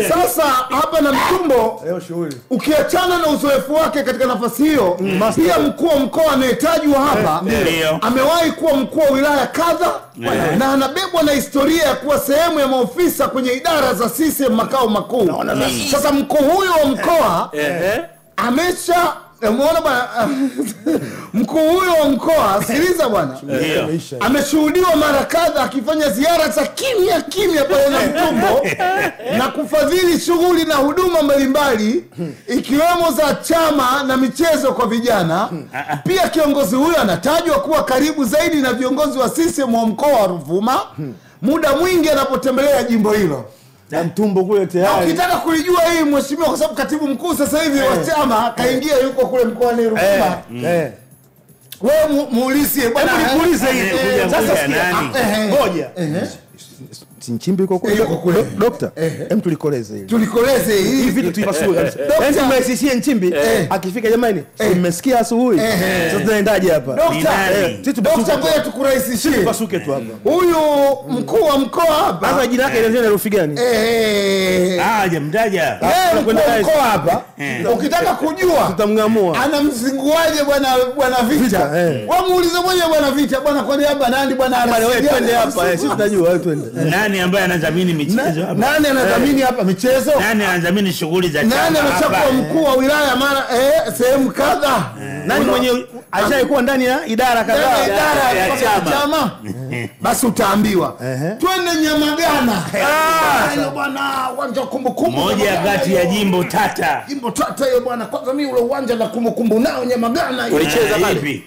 Sasa hapa na Mtumbo ukiachana na uzoefu wake katika nafasi hiyo, pia mkuu wa mkoa anayetajwa hapa amewahi kuwa mkuu wa wilaya kadha na anabebwa na historia ya kuwa sehemu ya maofisa kwenye idara za CCM makao makuu. Sasa mkuu huyo wa mkoa amesha umeona bwana mkuu huyo wa mkoa, sikiliza bwana, ameshuhudiwa mara kadha akifanya ziara za kimya pale na Mtumbo na kufadhili shughuli na huduma mbalimbali ikiwemo za chama na michezo kwa vijana. Pia kiongozi huyo anatajwa kuwa karibu zaidi na viongozi wa CCM wa mkoa wa Ruvuma, muda mwingi anapotembelea jimbo hilo. Na Mtumbo kule tayari. Ukitaka kulijua hii mheshimiwa, kwa sababu katibu mkuu sasa hivi wa chama kaingia yuko kule mkoani Ruvuma. Wewe muulizie bwana, nikuulize hii. Sasa nani? Ngoja. Nchimbi yuko kule. Dokta, tulikoleze hili. Tulikoleze hii vitu tuipasue kabisa. Enti mmesishie Nchimbi akifika jamani, mmesikia asubuhi. Sasa tunaendaje hapa? Dokta ngoja tukurahisishie. Tupasuke tu hapa. Huyu mkuu wa mkoa hapa. Sasa jina lake inaanza na herufi gani? Mtaja. Mkuu wa mkoa hapa. Ukitaka kujua tutamngamua. Anamzinguaje bwana Vita? Wewe muulize mwenyewe bwana Vita, bwana kwani hapa nani bwana wewe twende hapa. Sisi tunajua wewe twende. Nani ambaye anadhamini michezo hapa? Nani anadhamini hapa michezo? Nani anadhamini shughuli za chama hapa? Nani anachukua mkuu wa wilaya mara sehemu kadha? Nani mwenye alishaikuwa ndani ya idara kadhaa ya chama? Basi utaambiwa. Twende Nyamagana. Hiyo bwana uwanja kumbukumbu. Moja kati ya jimbo tata. Jimbo tata hiyo bwana. Kwanza mimi ule uwanja na kumbukumbu nao Nyamagana. Ulicheza pale?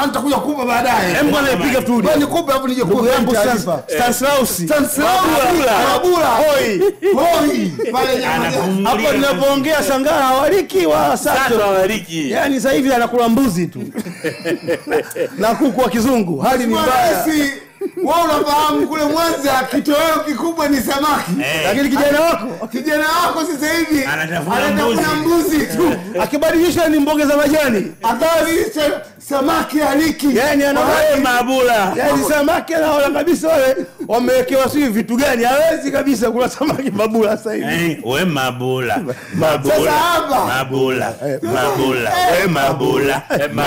Nitakuja kukupa baadaye. Hebu bwana piga tu. Bwana nikupe hapo nije kukupa taarifa. Stanislaus Mabula. Hoi. Pale Nyamagana. Hapo ninapoongea Sangara hawaliki wala Sato hawaliki. Yaani sasa hivi anakula mbuzi tu. Na kuku wa kizungu. Hali ni mbaya. Wewe unafahamu kule Mwanza kitoweo kikubwa ni samaki. Lakini kijana wako sasa hivi anatafuna mbuzi tu. Akibadilisha ni mboga za majani. Akabadilisha samaki haliki. Yaani Mabula. Yaani samaki anaona kabisa wale wamewekewa sio vitu gani. Hawezi kabisa kula samaki Mabula sasa hivi. Wewe Mabula. Sasa hapa Mabula. Wewe Mabula. We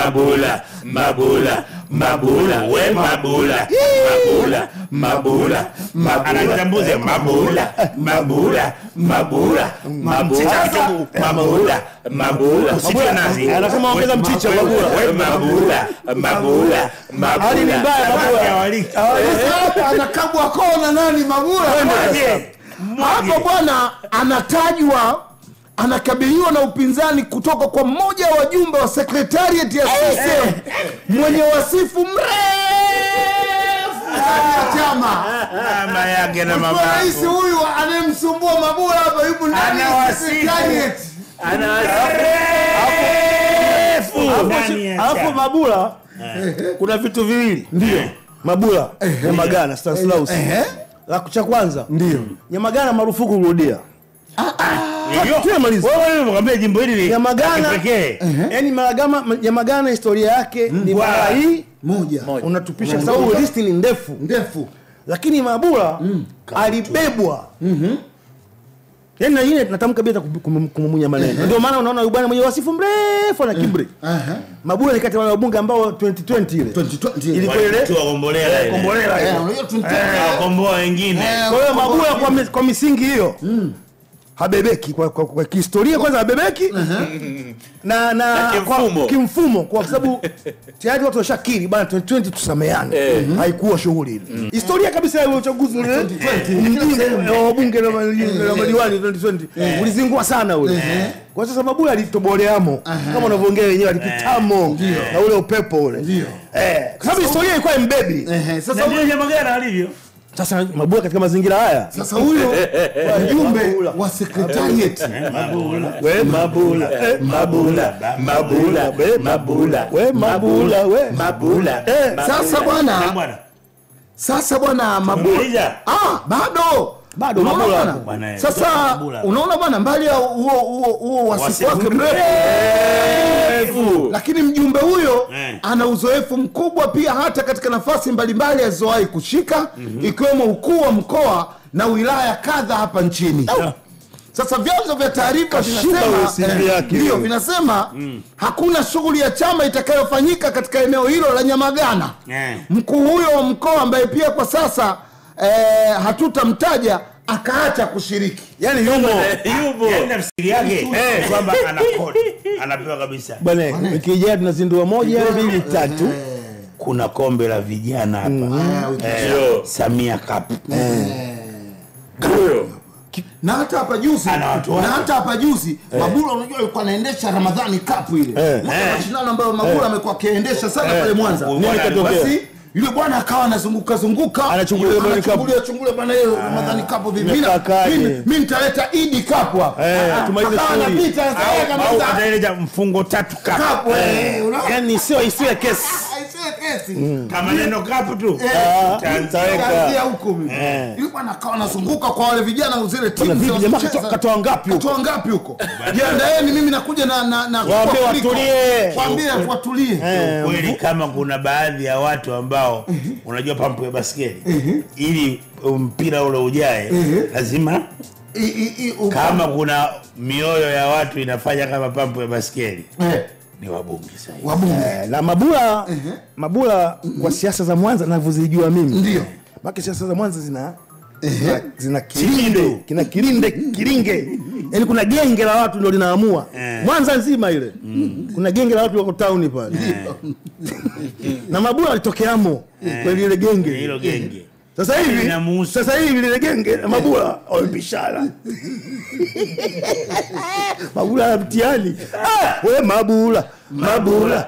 Mabula. Anatambuza Mabula. Sio nazi. Anasema ongeza mchicha Mabula. We Mabula. Hali ni mbaya Mabula. Anakabwa kona nani Mabula? Hapo bwana anatajwa anakabiliwa na upinzani kutoka kwa mmoja wa wajumbe wa secretariat ya CCM mwenye wasifu mrefu ya chama. Mama yake na mama. Rais huyu anemsumbua Mabula hapa yupo ndani ya secretariat. Hapo Mabula kuna vitu viwili. Ndio. Mabula Nyamagana Stanislaus. La cha kwanza ndio Nyamagana marufuku kurudia. Wewe mwambie jimbo hili Nyamagana pekee. Yaani Nyamagana historia yake ni mara hii moja. Unatupisha sababu list ni ndefu. Lakini Mabula alibebwa. Yaani na yeye tunatamka bila kumumunya maneno. Ndio maana unaona bwana mwenye wasifu mrefu na kibri. Mabula ni kati ya wabunge ambao 2020 ile. 2020 ilikuwa ile tuwakombolea ile. Unajua tunakomboa wengine. Kwa hiyo Mabula kwa misingi hiyo habebeki kwa historia kwanza habebeki na kimfumo kwa sababu tayari watu washakiri bana 2020 tusameane. Haikuwa shughuli ile. Historia kabisa ya uchaguzi ule 2020 wabunge na madiwani 2020 ulizingua sana ule. Kwa sasa Mabula alitoboleamo kama unavyoongea wenyewe alipitamo na ule upepo ule. Kwa sababu historia ilikuwa mbebi. Sasa ndio Nyamagana alivyo. Sasa Mabula katika mazingira haya. Sasa huyo mjumbe wa secretariat Sasa bwana Mabula. Bado Mabula. Sasa unaona bwana mbali ya huo wasifu wake mrefu. Lakini mjumbe huyo ana uzoefu mkubwa pia hata katika nafasi mbalimbali alizowahi kushika ikiwemo ukuu wa mkoa na wilaya kadha hapa nchini. Sasa vyanzo vya taarifa vinasema hakuna shughuli ya chama itakayofanyika katika eneo hilo la Nyamagana. Mkuu huyo wa mkoa ambaye pia kwa sasa hatutamtaja akaacha kushiriki. Yani yupo. Yani tafsiri yake kwamba ana kodi. Anapewa kabisa. Bwana, wiki ijayo tunazindua 1, 2, 3. Kuna kombe la vijana hapa. Samia Cup. Na hata hapa juzi Mabula unajua alikuwa anaendesha Ramadhani Cup ile. Mashindano ambayo Mabula amekuwa akiendesha sana pale Mwanza. Basi yule bwana akawa anazunguka anachungulia bwana hiyo Ramadhani Cup mimi nitaleta Idi Cup hapa. Tumalize story. Au ataeleza mfungo 3 Cup. Yani isiwe kesi. Kama neno Cup tu. Tutaanzia huko mimi. Yule bwana akawa anazunguka kwa wale vijana zile timu za jamaa katoa ngapi huko? Jiandaeni mimi nakuja na waambie watulie. Kweli kama kuna baadhi ya watu ambao unajua pampu ya baskeli ili mpira ule ujae lazima kama kuna mioyo ya watu inafanya kama pampu ya baskeli ni wabunge sasa. Na Mabula kwa siasa za Mwanza ninavyozijua mimi. Ndio. Maki siasa za Mwanza zina kiringe. Yaani kuna genge la watu ndio linaamua. Mwanza nzima ile. Kuna genge la watu wako town pale. Na Mabula alitokeamo kwa ile genge. Hilo genge. Sasa hivi ile genge na Mabula wamepishana. Mabula na mtiani. Wewe Mabula. Mabula.